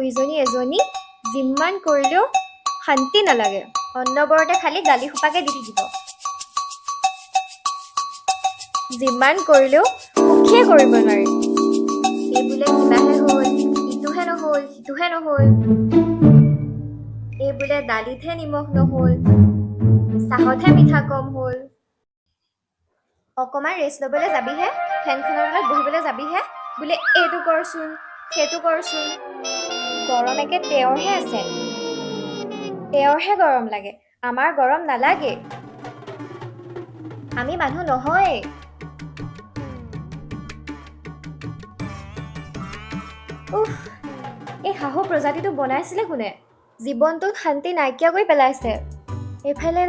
বুঢ়ীজনী এজনী যিমান কৰিলেও শান্তি নালাগে অন্নবৰতে খালি গালি সোপাকে দি থাকিব যিমান কৰিলেও সুখীয়ে কৰিব নোৱাৰি এই বোলে কিবাহে হ'ল ইটোহে নহ'ল সিটোহে নহ'ল এই বোলে দালিতহে নিমখ নহ'ল চাহতহে মিঠা কম হ'ল অকণমান ৰেষ্ট ল'বলৈ যাবিহে ফেনখনৰ তলত বহিবলৈ যাবিহে বোলে এইটো কৰচোন সেইটো কৰচোন গৰম একে তেওঁৰহে আছে তেওঁৰহে গৰম লাগে আমাৰ গৰম নালাগে আমি মানুহ নহয় উফ এই শাহু প্ৰজাতিটো বনাইছিলে কোনে জীৱনটোত শান্তি নাইকিয়া কৰি পেলাইছে এইফালে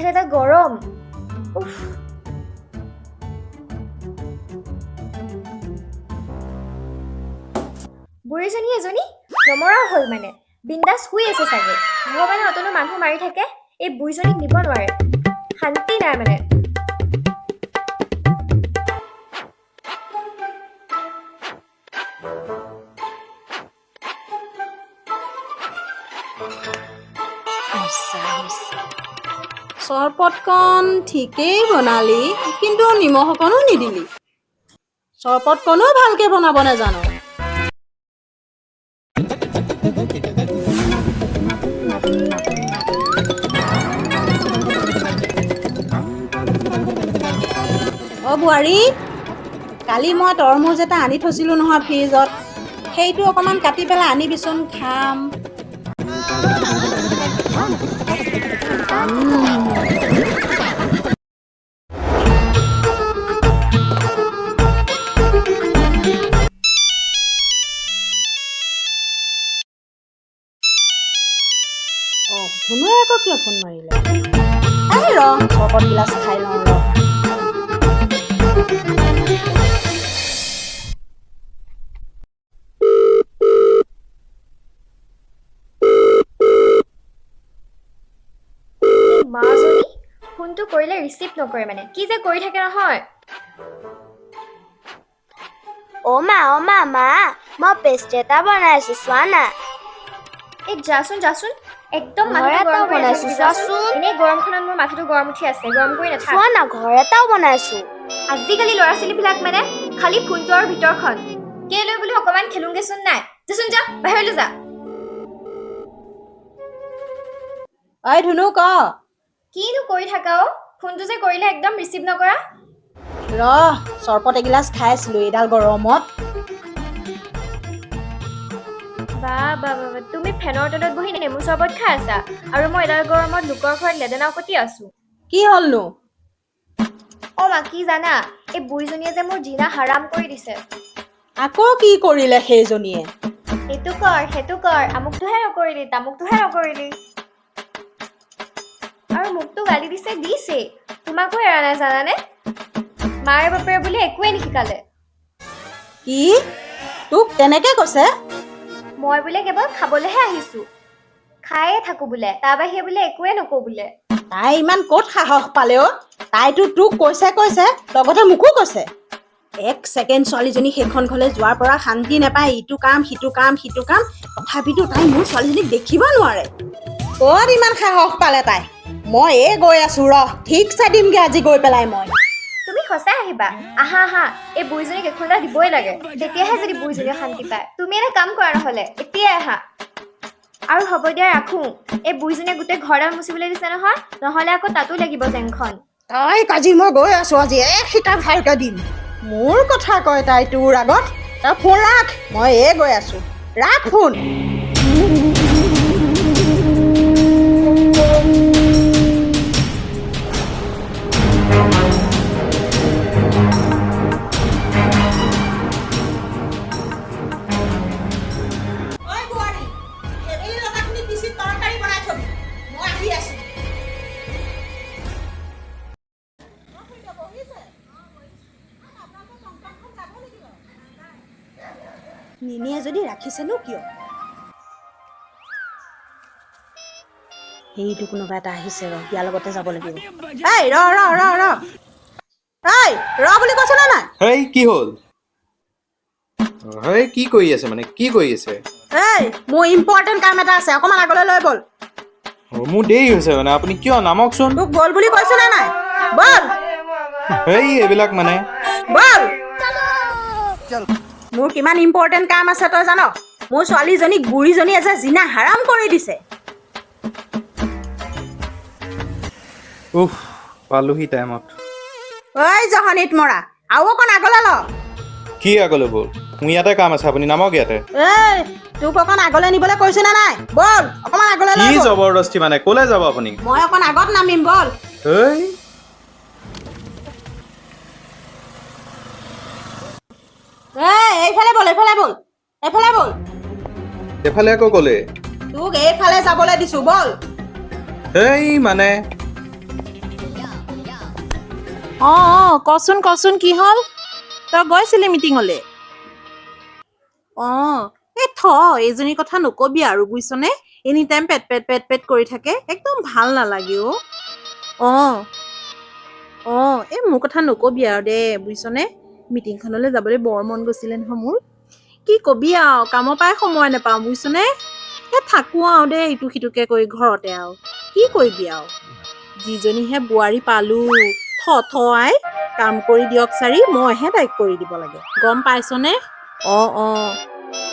এটা গৰম উফ বুঢ়ীজনী এজনী নমৰাও হ'ল মানে বিন্দাছ শুই আছে চাগে ভগৱানে অতনো মানুহ মাৰি থাকে এই বুঢ়ীজনীক দিব নোৱাৰে শান্তি নাই মানে চৰপতকণ ঠিকেই বনালি কিন্তু নিমখ অকণো নিদিলি চৰপতকণো ভালকৈ বনাব নাজানো অ' বোৱাৰী কালি মই তৰমুজ এটা আনি থৈছিলোঁ নহয় ফ্ৰিজত সেইটো অকণমান কাটি পেলাই আনিবিচোন খাম অঁ ধুনুৱে আকৌ কিয় ফোন মাৰিলে আহি ৰ চৰবত গিলাচ খাই লওঁ ৰ মাজনী ফোনটো কৰিলে ৰিচিভ নকৰে মানে কি যে কৰি থাকে নহয় অ' মা মা মই পেষ্ট্ৰি এটা বনাইছোঁ চোৱা না এই যাচোন একদম ঘৰ মাথাটো এটাও গৰম কৰি বনাইছো, চোৱাচোন। এনেই গৰমখনত মোৰ মাথাটো গৰম উঠি আছে গৰম কৰি নাথাক চোৱা না ঘৰ এটাও বনাইছোঁ আজিকালি ল'ৰা ছোৱালীবিলাক মানে খালি ফোনটো আৰু ভিতৰখন কেলৈ বোলো অকণমান খেলোংগেচোন নাই যাচোন যা বাহিৰলৈ যা ঐ ধুনু ক কিনো কৰি থাকা অ ফোনটো যে কৰিলে একদম ৰিচিভ নকৰা ৰ চৰবত এগিলাচ খাই আছিলোঁ এইডাল গৰমত বা তুমি ফেনৰ তলত বহি নেমু চৰবত খাই আছা আৰু মই এডাল গৰমত লোকৰ ঘৰত লেদেনা কটি আছো কি হ'লনো অ মা কি জানা এই বুঢ়ীজনীয়ে যে মোৰ জিনা হাৰাম কৰি দিছে আকৌ কি কৰিলে সেইজনীয়ে এইটো কৰ সেইটো কৰ আমুকটোহে নকৰিলি তামুকটোহে নকৰিলি আৰু মোকতো গালি দিছে তোমাকো এৰা নাই জানানে মায়ে বাপেৰে বুলি একোৱে নিশিকালে কি তোক তেনেকে কৈছে মই বোলে কেৱল খাবলৈহে আহিছো খায়ে থাকো বোলে তাৰ বাহিৰে বোলে একোৱে নকওঁ বোলে তাই ইমান ক'ত সাহস পালে অ তাইতো তোক কৈছে লগতে মোকো কৈছে এক ছেকেণ্ড ছোৱালীজনী সেইখন ঘৰলৈ যোৱাৰ পৰা শান্তি নাপায় ইটো কাম সিটো কাম তথাপিতো তাই মোৰ ছোৱালীজনীক দেখিব নোৱাৰে ক'ত ইমান সাহস পালে তাই মই গৈ আছো ৰ ঠিকছে দিমগে আজি গৈ পেলাই মই তুমি সঁচাই আহিবা আহা এই বুঢ়ীজনীক এখনটা দিবই লাগে তেতিয়াহে যদি বুঢ়ীজনীয়ে শান্তি পায় তুমি এটা কাম কৰা নহ'লে এতিয়াই আহা আৰু হ'ব দিয়া ৰাখো এই বুঢ়ীজনীয়ে গোটেই ঘৰডাল মুচিবলৈ দিছে নহয় নহ'লে আকৌ তাতো লাগিব জেংখন তাই কাজি মই গৈ আছো আজি শিকা ভালকে দিম মোৰ কথা কয় তাই তোৰ আগত তই ফোন ৰাখ মই গৈ আছো ৰাখ ফোন নিনিয়ে যদি ৰাখিছেনো কিয় সেইটো কোনোবা এটা আহিছে ৰ ইয়াৰ লগতে যাব লাগিব এই ৰ এই ৰ বুলি কৈছ নে নাই হেই কি হ'ল হয় কি কৰি আছে মানে কি কৰি আছে এই মোৰ ইম্পৰ্টেণ্ট কাম এটা আছে অকণমান আগলৈ লৈ ব'ল মোৰ দেৰি হৈছে মানে আপুনি কিয় নামকচোন তোক ব'ল বুলি কৈছো নে নাই ব'ল হেই এইবিলাক মানে ব'ল মোৰ কিমান ইম্পৰ্টেণ্ট কাম আছে তই জান মোৰ ছোৱালীজনীক বুঢ়ীজনীয়ে যে জিনা হাৰাম কৰি দিছে উফ পালোহি টাইমত ঐ জহনীত মৰা আৰু অকণ আগলৈ ল কি আগলৈ ব'ল মোৰ ইয়াতে কাম আছে আপুনি নামক ইয়াতে এই তোক অকণ আগলৈ নিবলৈ কৈছো নে নাই ব'ল অকণমান আগলৈ কি লৈ ব'ল জবৰদস্তি মানে ক'লে যাব আপুনি মই অকণ আগত নামিম ব'ল হেই এইফালে ব'ল এইফালে ব'ল এইফালে ব'ল এইফালে আকৌ ক'লে তোক এইফালে যাবলৈ দিছো ব'ল হেই মানে কচোন কচোন কি হ'ল তই গৈছিলি মিটিঙলৈ এই এইজনীৰ কথা নকবি আৰু বুজিছনে এনি টাইম পেট পেট পেট পেট কৰি থাকে একদম ভাল নালাগে এই মোৰ কথা নকবি আৰু দে বুজিছনে মিটিংখনলৈ যাবলৈ বৰ মন গৈছিলে নহয় মোৰ কি কবি আৰু কামৰ পৰাই সময় নাপাওঁ বুজিছনে থাকোঁ আৰু দেই ইটো সিটোকে কৰি ঘৰতে আৰু কি কৰিবি আৰু যিজনীহে বোৱাৰী পালোঁ আই কাম কৰি দিয়ক চাৰি মইহে তাইক কৰি দিব লাগে গম পাইছনে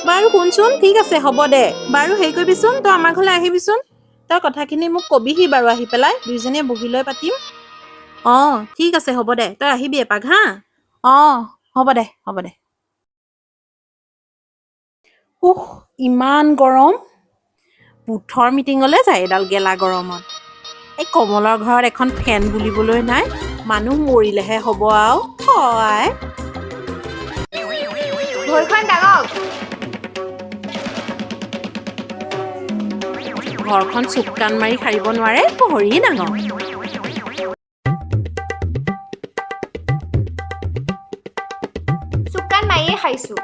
বাৰু শুনচোন ঠিক আছে হ'ব দে বাৰু হেৰি কৰিবিচোন তই আমাৰ ঘৰলৈ আহিবিচোন তই কথাখিনি মোক কবিহি বাৰু আহি পেলাই দুইজনীয়ে বহি লৈ পাতিম ঠিক আছে হ'ব দে তই আহিবি এপাক হা হ'ব দে ইমান গৰম বুথৰ মিটিঙলৈ যায় এডাল গেলা গৰমত এই কমলৰ ঘৰত এখন ফেন বুলিবলৈ নাই মানুহ মৰিলেহে হ'ব আৰু থয় ভৰিখন দাঙক ঘৰখন চুক কাণ মাৰি সাৰিব নোৱাৰে ভৰি ডাঙৰ চুকান মাৰিয়ে খাইছো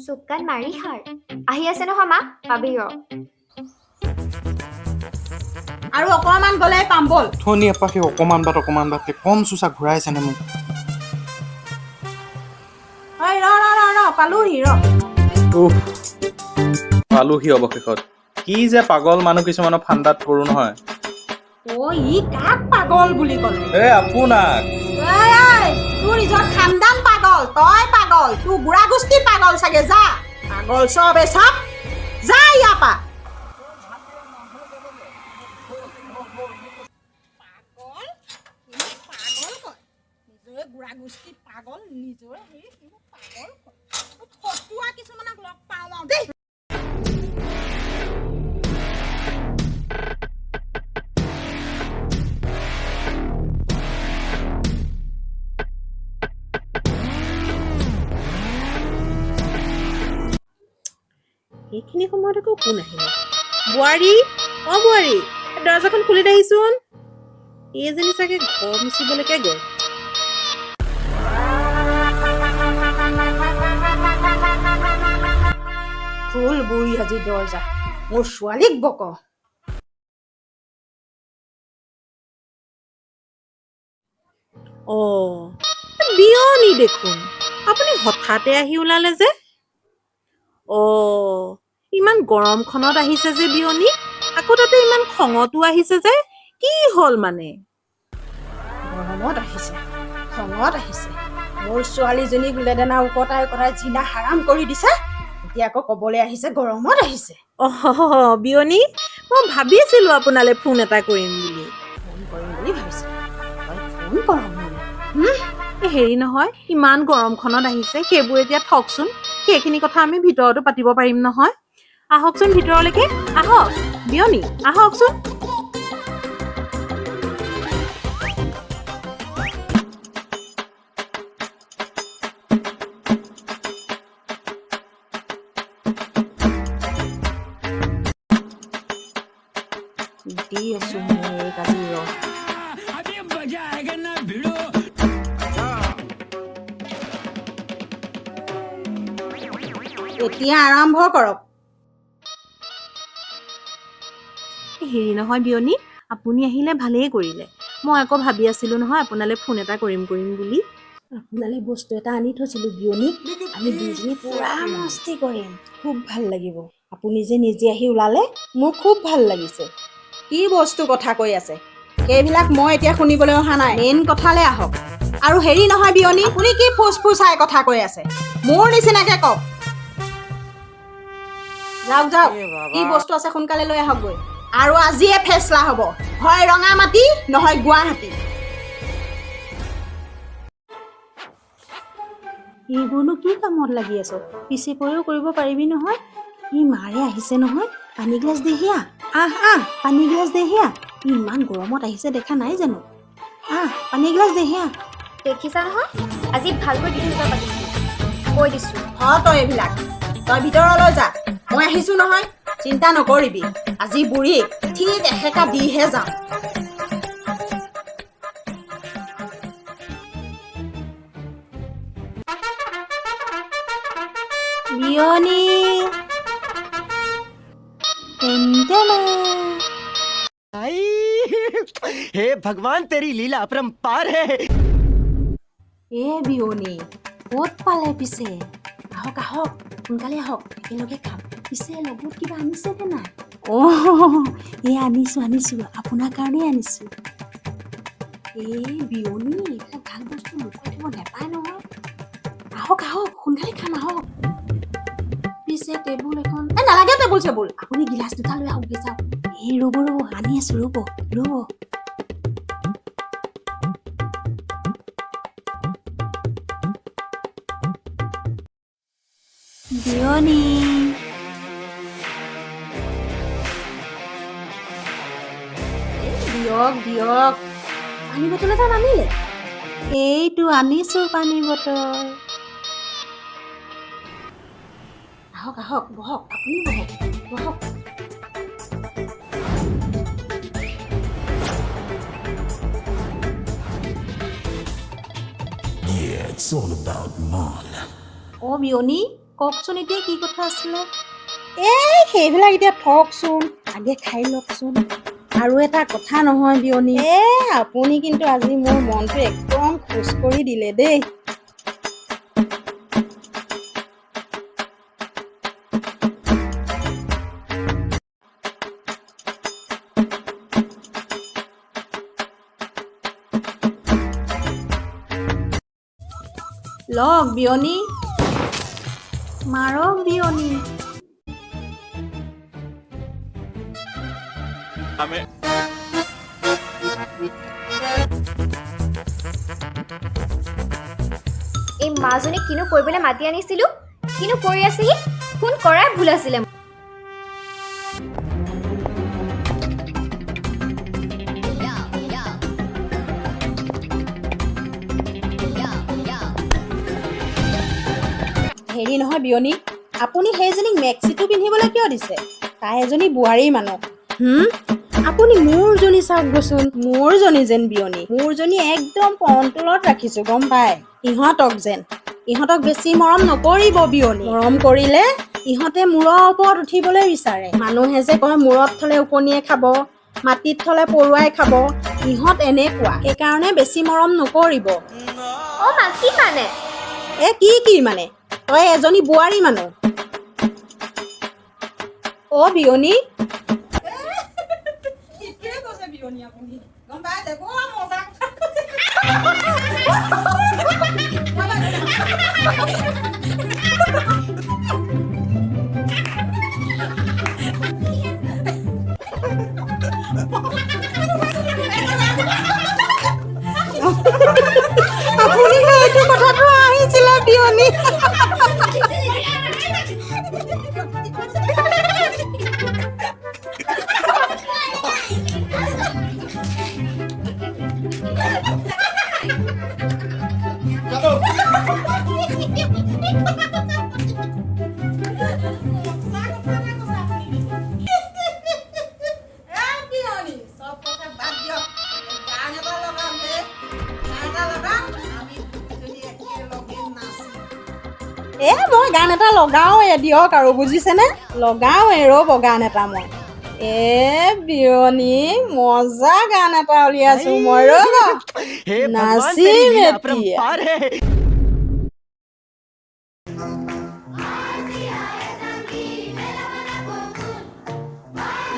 চুকান মাৰি খাৰ আহি আছে নহয় মা পাবি ৰ আৰু অকণমান গ'লে পাম ব'ল ধনী এপাকে অকণমান বাটকে কম চোচা ঘূৰাইছেনে মোক ৰ পালোহি ৰ উফ পালোহি অৱশেষত কি যে পাগল মানুহ কিছুমানৰ ফান্দাত পৰো নহয় ই কাক পাগল বুলি ক'লে আপোনাক তোৰ নিজৰ খানদান পাগল তই পাগল তোৰ বুঢ়া গোষ্ঠী পাগল চাগে যা পাগল চবে চব যা ইয়াৰ পৰা নিজৰে বুঢ়া গোষ্ঠী পাগল নিজৰে পাগল ফটুৱা কিছুমানক লগ পাওঁ আৰু দেই সেইখিনি সময়ত আকৌ কোন আহিলে বোৱাৰী বোৱাৰী দৰজাখন খুলি দেহিচোন এইজনী চাগে ঘৰ মুচিবলৈকে গ'ল খুল বুঢ়ী আজি দৰজা মোৰ ছোৱালীক বক বিয়নী দেখোন আপুনি হঠাতে আহি ওলালে যে ইমান গৰমখনত আহিছে যে বিয়নী আকৌ তাতে ইমান খঙতো আহিছে যে কি হ'ল মানে গৰমত আহিছে খঙত আহিছে মোৰ ছোৱালীজনীক লেদেনা উকটাই জিনা হাৰাম কৰি দিছে এতিয়া আকৌ ক'বলৈ আহিছে গৰমত আহিছে বিয়নী মই ভাবিছিলো আপোনালৈ ফোন এটা কৰিম বুলি ভাবিছিলো তই ফোন কৰ হেৰি নহয় ইমান গৰমখনত আহিছে সেইবোৰ এতিয়া থকচোন সেইখিনি কথা আমি ভিতৰতো পাতিব পাৰিম নহয় আহকচোন ভিতৰলৈকে আহক বিয়নী আহকচোন দি আছো মই এই কাজি ৰ এতিয়া আৰম্ভ কৰক হেৰি নহয় বিয়নী আপুনি আহিলে ভালেই কৰিলে মই আকৌ ভাবি আছিলোঁ নহয় আপোনালৈ ফোন এটা কৰিম বুলি। আপোনালৈ বস্তু এটা আনি থৈছিলোঁ বিয়নী, আমি দুইজনী পুৰা মস্তি কৰিম, খুব ভাল লাগিব। আপুনি যে নিজে আহি ওলালে মোৰ খুব ভাল লাগিছে। কি বস্তু কথা কৈ আছে সেইবিলাক মই এতিয়া শুনিবলৈ অহা নাই, মেইন কথালৈ আহক। আৰু হেৰি নহয় বিয়নী, আপুনি কি ফুচফুচাই কথা কৈ আছে, মোৰ নিচিনাকে কওক। যাওক যাওক, কি বস্তু আছে সোনকালে লৈ আহকগৈ। আৰু আজিয়ে ফেচলা হ'ব, হয় ৰঙা মাটি নহয় গুৱাহাটী। এইবোৰনো কি কামত লাগি আছ, পিছে পৰিও কৰিব পাৰিবি নহয়। ই মাৰে আহিছে নহয়, পানী গিলাচ দেহিয়া, আহ আহ পানী গিলাচ দেহিয়া। ইমান গৰমত আহিছে দেখা নাই জানো, আহ পানী গিলাচ দেহিয়া। দেখিছা নহয় আজি ভালকৈ দি থৈ পাতিছোঁ, কৈ দিছোঁ। তই এইবিলাক তই ভিতৰলৈ যা, মই আহিছো নহয়, চিন্তা নকৰিবি। আজি বুঢ়ীক ঠিক এসেকা দিহে যাম। বিয়নী आई हे भगवान तेरी लीला अपरंपार है। এ বিয়নী ক'ত পালে পিছে, আহক আহক সোনকালে আহক, একেলগে খাম। পিছে লগত কিবা আনিছে নে নাই? এই আনিছো আপোনাৰ কাৰণেই আনিছো। এই বিয়নী এইবিলাক ভাল বস্তু লুকুৱাই থব নাপায় নহয়। আহক আহক সোনকালে খাম আহক। পিছে টেবুল এখন নালাগে, টেবুল চেবুল আপুনি গিলাচ দুটা লৈ আহক যাওক। এই ৰ'ব আনি আছো, ৰ'ব। বিয়নী দিয়ক পানী বটল এটা নানিলে? এইটো আনিছো পানী বটল। আহক বহক, আপুনি বহক। বিয়নী কওকচোন এতিয়া কি কথা আছিলে? সেইবিলাক এতিয়া থকচোন, আগে খাই লওকচোন। আৰু এটা কথা নহয় বিয়নী, আপুনি কিন্তু আজি মোৰ মনটো একদম খোজ কৰি দিলে দেই। লওক বিয়নী, মাৰক বিয়নী। এই মাজনীক কিনো কৰিবলৈ মাতি আনিছিলোঁ, কিনো কৰি আছিলি, ফোন কৰাই ভুল আছিলে। হেৰি নহয় বিয়নী, আপুনি সেইজনীক মেক্সিটো পিন্ধিবলৈ কিয় দিছে? তাই এজনী বোৱাৰী মানুহ। আপুনি মোৰজনী চাওকগৈচোন, মোৰজনী যেন বিয়নী, মোৰজনী একদম কণ্ট্ৰলত ৰাখিছো গম পায়। ইহঁতক বেছি মৰম নকৰিব বিয়নী, মৰম কৰিলে ইহঁতে মূৰৰ ওপৰত উঠিবলৈ বিচাৰে। মানুহে যে কয় মূৰত থলে ওকণিয়ে খাব, মাটিত থলে পৰুৱাই খাব, ইহঁত এনেকুৱা, সেইকাৰণে বেছি মৰম নকৰিব। অ' মা কি মানে? কি মানে? তই এজনী বোৱাৰী মানুহ। বিয়নী আপুনি সেইটো কথাটো আহিছিলে বিয়নী। মই গান এটা লগাওৱে দিয়ক আৰু বুজিছেনে, লগাওৱে ৰ'ব গান এটা মই। এ বিয়নী মজা গান এটা উলিয়াইছো মই ৰ'বা हे भगवान नासिम तेरी लीला एतिया। अपरंपार है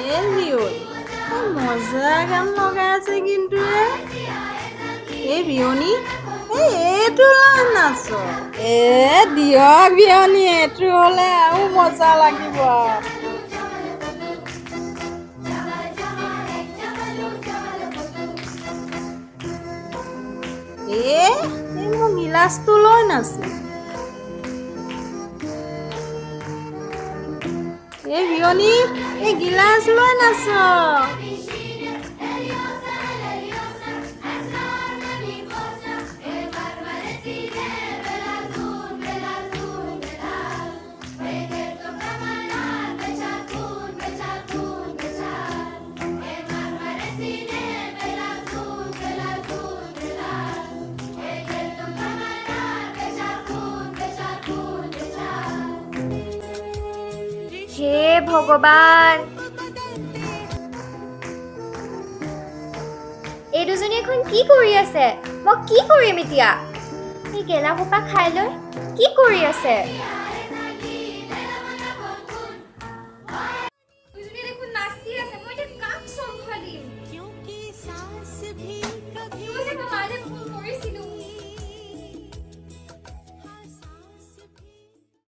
এ বিয়নী মজা গান লগাই আছে কিন্তু এই বিয়নী এইটো লৈ নাচ দিয়ক বিয়নী এইটো হ'লে আৰু মজা লাগিব এই মোৰ গিলাচটো লৈ নাচো এই বিয়নী এই গিলাচ লৈ নাচ হে ভগৱান এই দুজনী এখন কি কৰি আছে মই কি কৰিম এতিয়া এই গেলা সোপা খাই লৈ কি কৰি আছে